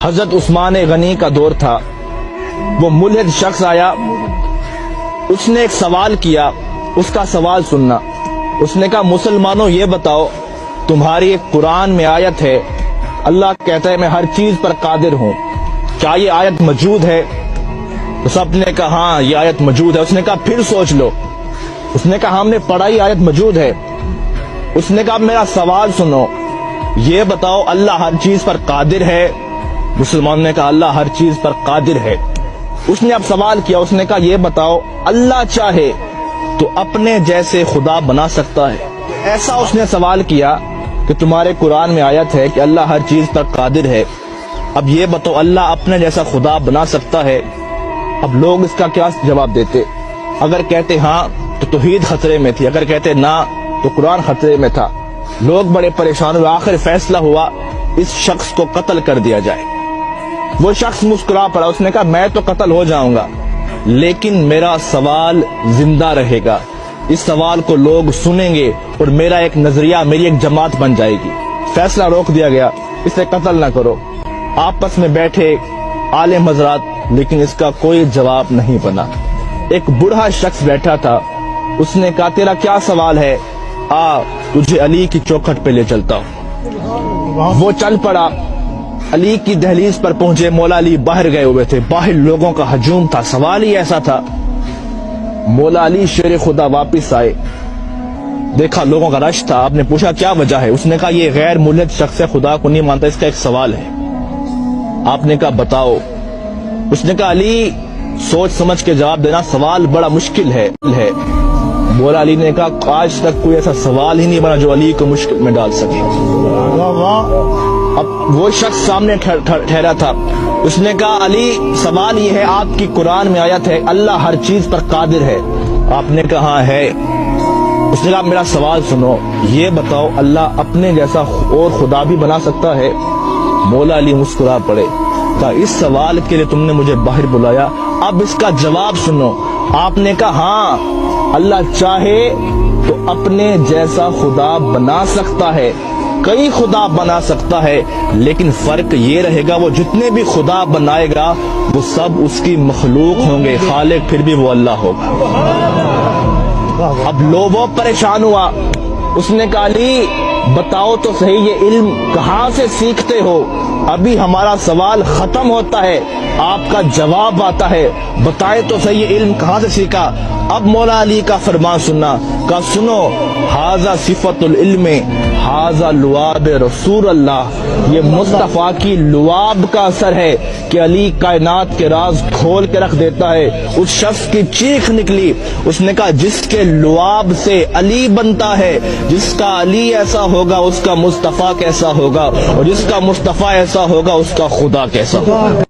حضرت عثمان غنی کا دور تھا، وہ ملحد شخص آیا، اس نے ایک سوال کیا، اس کا سوال سننا۔ اس نے کہا مسلمانوں یہ بتاؤ، تمہاری ایک قرآن میں آیت ہے، اللہ کہتا ہے میں ہر چیز پر قادر ہوں، کیا یہ آیت موجود ہے؟ تو سب نے کہا ہاں یہ آیت موجود ہے۔ اس نے کہا پھر سوچ لو۔ اس نے کہا ہم نے پڑھا یہ آیت موجود ہے۔ اس نے کہا میرا سوال سنو، یہ بتاؤ اللہ ہر چیز پر قادر ہے؟ مسلمان نے کہا اللہ ہر چیز پر قادر ہے۔ اس نے اب سوال کیا، اس نے کہا یہ بتاؤ اللہ چاہے تو اپنے جیسے خدا بنا سکتا ہے؟ ایسا اس نے سوال کیا کہ تمہارے قرآن میں آیت ہے کہ اللہ ہر چیز پر قادر ہے، اب یہ بتاؤ اللہ اپنے جیسا خدا بنا سکتا ہے؟ اب لوگ اس کا کیا جواب دیتے؟ اگر کہتے ہاں تو توحید خطرے میں تھی، اگر کہتے نہ تو قرآن خطرے میں تھا۔ لوگ بڑے پریشان ہوئے، آخر فیصلہ ہوا اس شخص کو قتل کر دیا جائے۔ وہ شخص مسکرا پڑا، اس نے کہا میں تو قتل ہو جاؤں گا لیکن میرا سوال زندہ رہے گا، اس سوال کو لوگ سنیں گے اور میرا ایک نظریہ، میری ایک جماعت بن جائے گی۔ فیصلہ روک دیا گیا، اسے قتل نہ کرو۔ آپس میں بیٹھے عالم حضرات، لیکن اس کا کوئی جواب نہیں بنا۔ ایک بوڑھا شخص بیٹھا تھا، اس نے کہا تیرا کیا سوال ہے؟ آ تجھے علی کی چوکھٹ پہ لے چلتا ہوں۔ وہ چل پڑا، علی کی دہلیز پر پہنچے، مولا علی باہر گئے ہوئے تھے، باہر لوگوں کا ہجوم تھا، سوال ہی ایسا تھا۔ مولا علی شیر خدا واپس آئے، دیکھا لوگوں کا رش تھا، آپ نے پوچھا کیا وجہ ہے؟ اس نے کہا یہ غیر ملحد شخص ہے، خدا کو نہیں مانتا، اس کا ایک سوال ہے۔ آپ نے کہا بتاؤ۔ اس نے کہا علی سوچ سمجھ کے جواب دینا، سوال بڑا مشکل ہے۔ مولا علی نے کہا آج تک کوئی ایسا سوال ہی نہیں بنا جو علی کو مشکل میں ڈال سکے۔ اب وہ شخص سامنے ٹھہرا تھا، اس نے کہا علی سوال یہ ہے، آپ کی قرآن میں آیت ہے اللہ ہر چیز پر قادر ہے؟ آپ نے کہا ہاں ہے۔ اس نے کہا میرا سوال سنو، یہ بتاؤ اللہ اپنے جیسا اور خدا بھی بنا سکتا ہے؟ مولا علی مسکرا پڑے، کہا اس سوال کے لیے تم نے مجھے باہر بلایا، اب اس کا جواب سنو۔ آپ نے کہا ہاں اللہ چاہے تو اپنے جیسا خدا بنا سکتا ہے، کئی خدا بنا سکتا ہے، لیکن فرق یہ رہے گا وہ جتنے بھی خدا بنائے گا وہ سب اس کی مخلوق ہوں گے، خالق پھر بھی وہ اللہ ہوگا۔ اب لوگوں پریشان ہوا، اس نے کہا علی بتاؤ تو صحیح یہ علم کہاں سے سیکھتے ہو؟ ابھی ہمارا سوال ختم ہوتا ہے، آپ کا جواب آتا ہے، بتائے تو صحیح یہ علم کہاں سے سیکھا؟ اب مولا علی کا فرمان سننا، کہا سنو ھذا صفت العلم ھذا لعاب رسول اللہ، یہ مصطفیٰ کی لعاب کا اثر ہے کہ علی کائنات کے راز کھول کے رکھ دیتا ہے۔ اس شخص کی چیخ نکلی، اس نے کہا جس کے لعاب سے علی بنتا ہے، جس کا علی ایسا ہوگا اس کا مصطفیٰ کیسا ہوگا، اور جس کا مصطفیٰ ایسا ہوگا اس کا خدا کیسا ہوگا۔